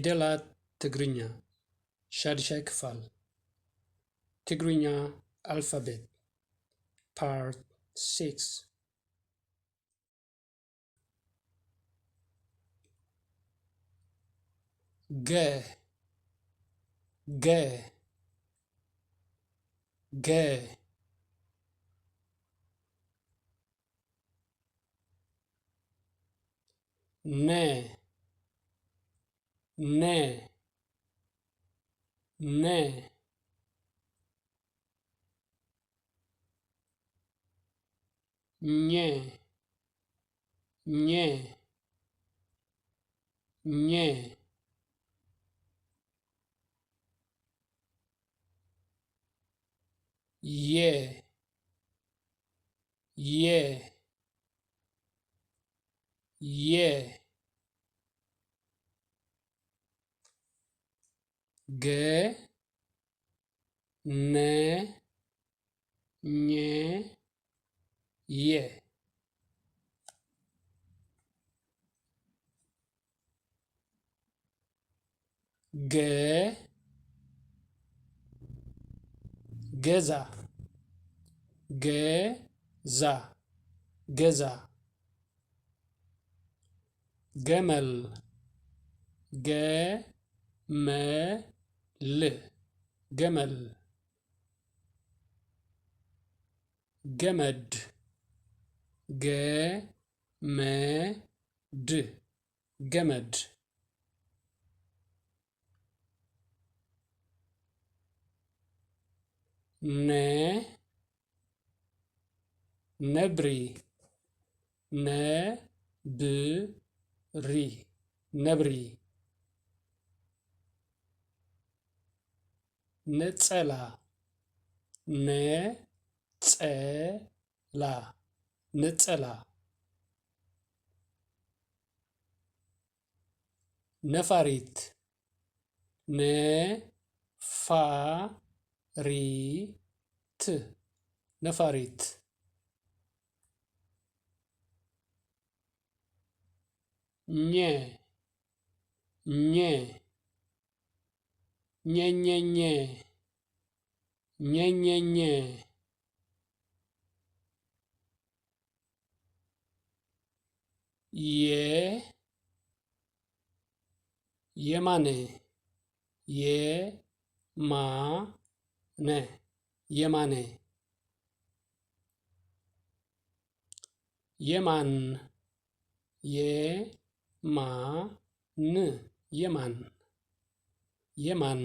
ፊደላት ትግርኛ ሻድሻይ ክፋል ትግርኛ አልፋቤት ፓርት 6 ገ ገ ገ ነ ነ ነ ኘ ኘ ኘ የ የ የ ገ ነ ኘ የ ገ ገዛ ገዛ ገዛ ገመል ገመል ገመል ገመድ ገመድ ገመድ ነ ነብሪ ነብሪ ነብሪ ነጸላ ነጸላ ነጸላ ነፋሪት ነፋሪት ነፋሪት ኘ ኘ ኘኘኘ ኘኘኘ የ የማነ የማነ የማነ የማን የማን የማን የማን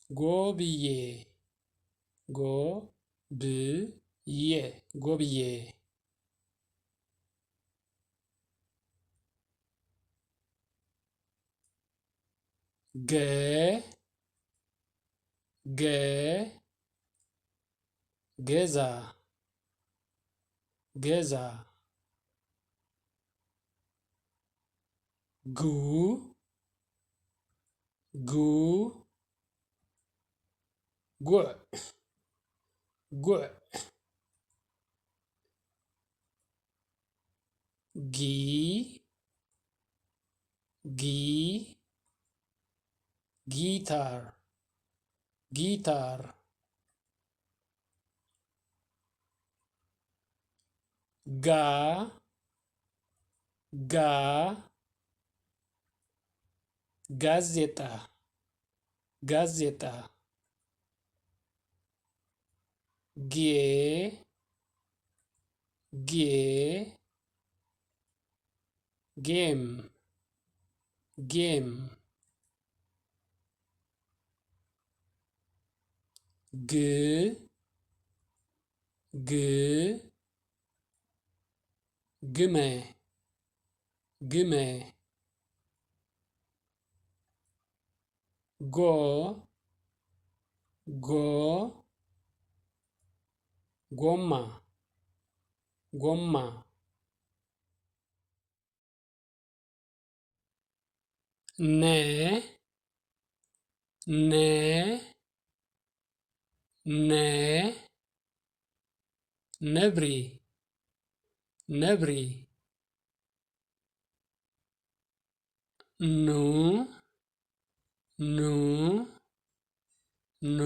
ጎብዬ ጎብዬ ጎብዬ ገ ገ ገዛ ገዛ ጉ ጉ ጉዕ ጉዕ ጊ ጊ ጊታር ጊታር ጋ ጋ ጋዜጣ ጋዜጣ ጌ ጌ ጌም ጌም ግ ግ ግመ ግመ ጎ ጎ ጎማ ጎማ ነ ነ ነ ነብሪ ነብሪ ኑ ኑ ኑ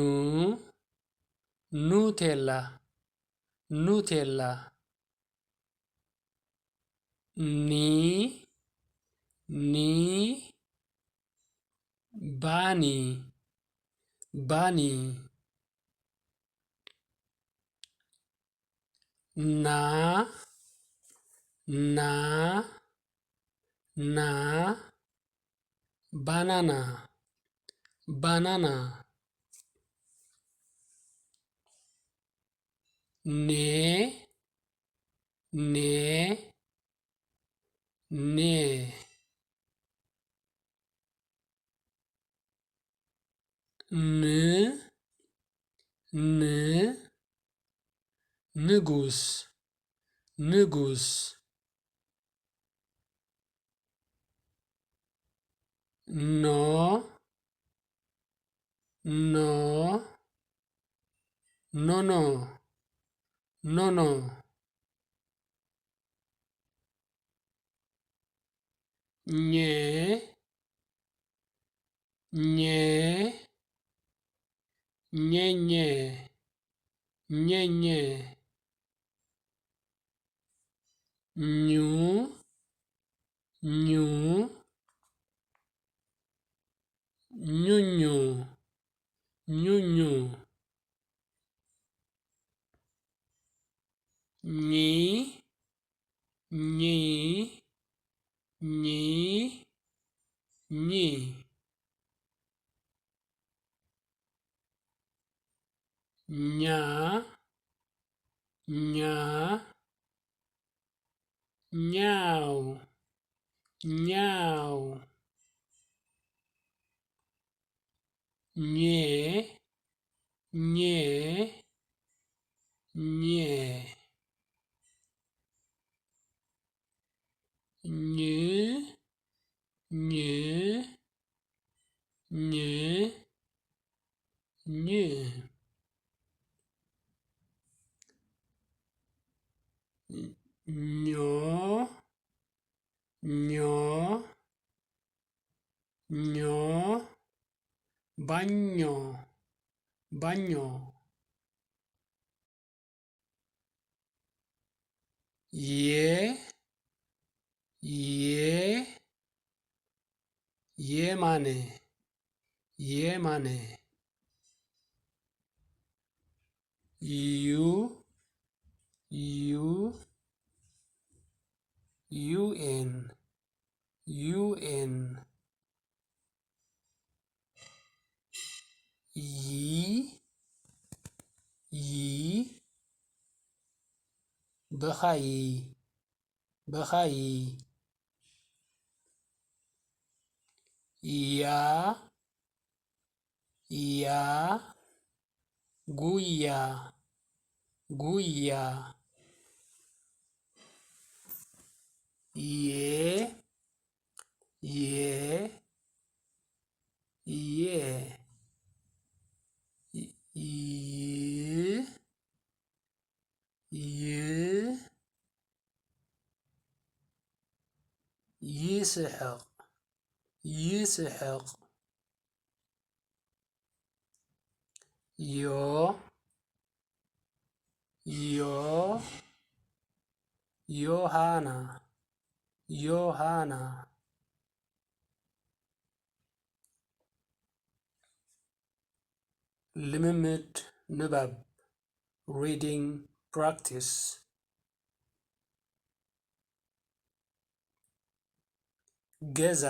ኑቴላ ኑቴላ ኒ ኒ ባኒ ባኒ ና ና ና ባናና ባናና ኔ ኔ ኔ ን ን ንጉስ ንጉስ ኖ ኖ ኖኖ ኖኖ ኘ ኘ ኘኘ ኘኘ ኙ ኙ ኙኙ ኙኙ ኚ ኚ ኚ ኚ ኛ ኛ ኛው ኛው ኜ ኜ ኜ ኝ ኝ ኝ ኝ ኞ ኞ ኞ ባኞ ባኞ የ የ የማነ የማነ ዩ ዩ ዩኤን ዩኤን ይ ይ በኻይ በኻይ ያ ያ ጉያ ጉያ የ የ የ ይ ይ ይስሕቅ ይስሕቅ ዮ ዮ ዮሃና ዮሃና ልምምድ ንባብ reading practice ገዛ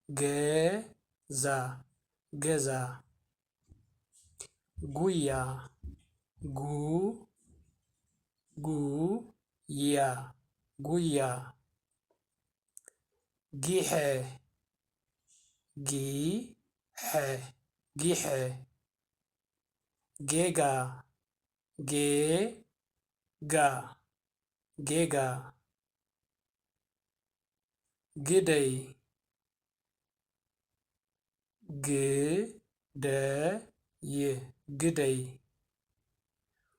ገዛ ገዛ ጉያ ጉ ጉያ ጉያ ጊሐ ጊሐ ጊሐ ጌጋ ጌጋ ጌጋ ግደይ ግደይ ግደይ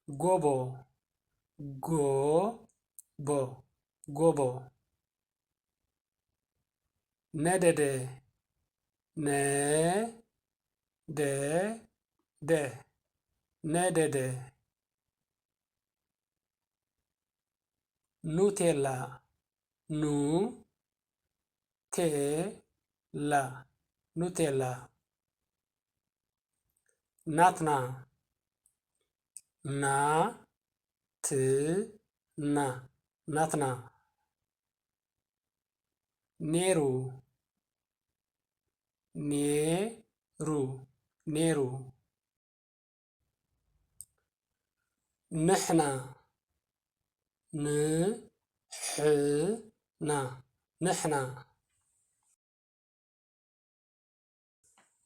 ጎቦ ጎቦ ጎቦ ነደደ ነደደ ነደደ ኑቴላ ኑቴላ ኑቴላ ናትና ናትና ናትና ኔሩ ኔሩ ኔሩ ንሕና ንሕና ንሕና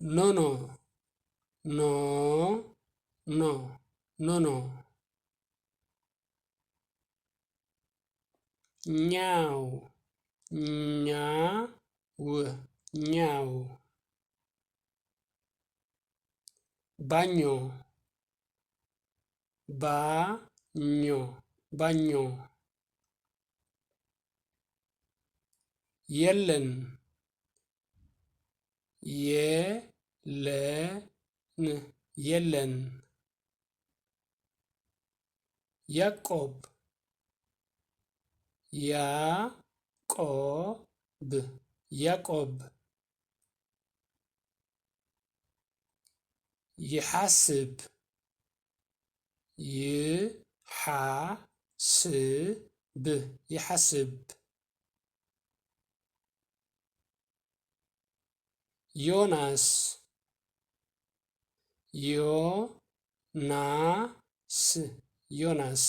ኖኖ ኖኖ ኖኖ ኛው ኛው ኛው ባኞ ባኞ ባኞ የለን የለን የለን ያዕቆብ ያዕቆብ ያዕቆብ ይሐስብ ይሐስብ ይሐስብ ዮናስ ዮናስ ዮናስ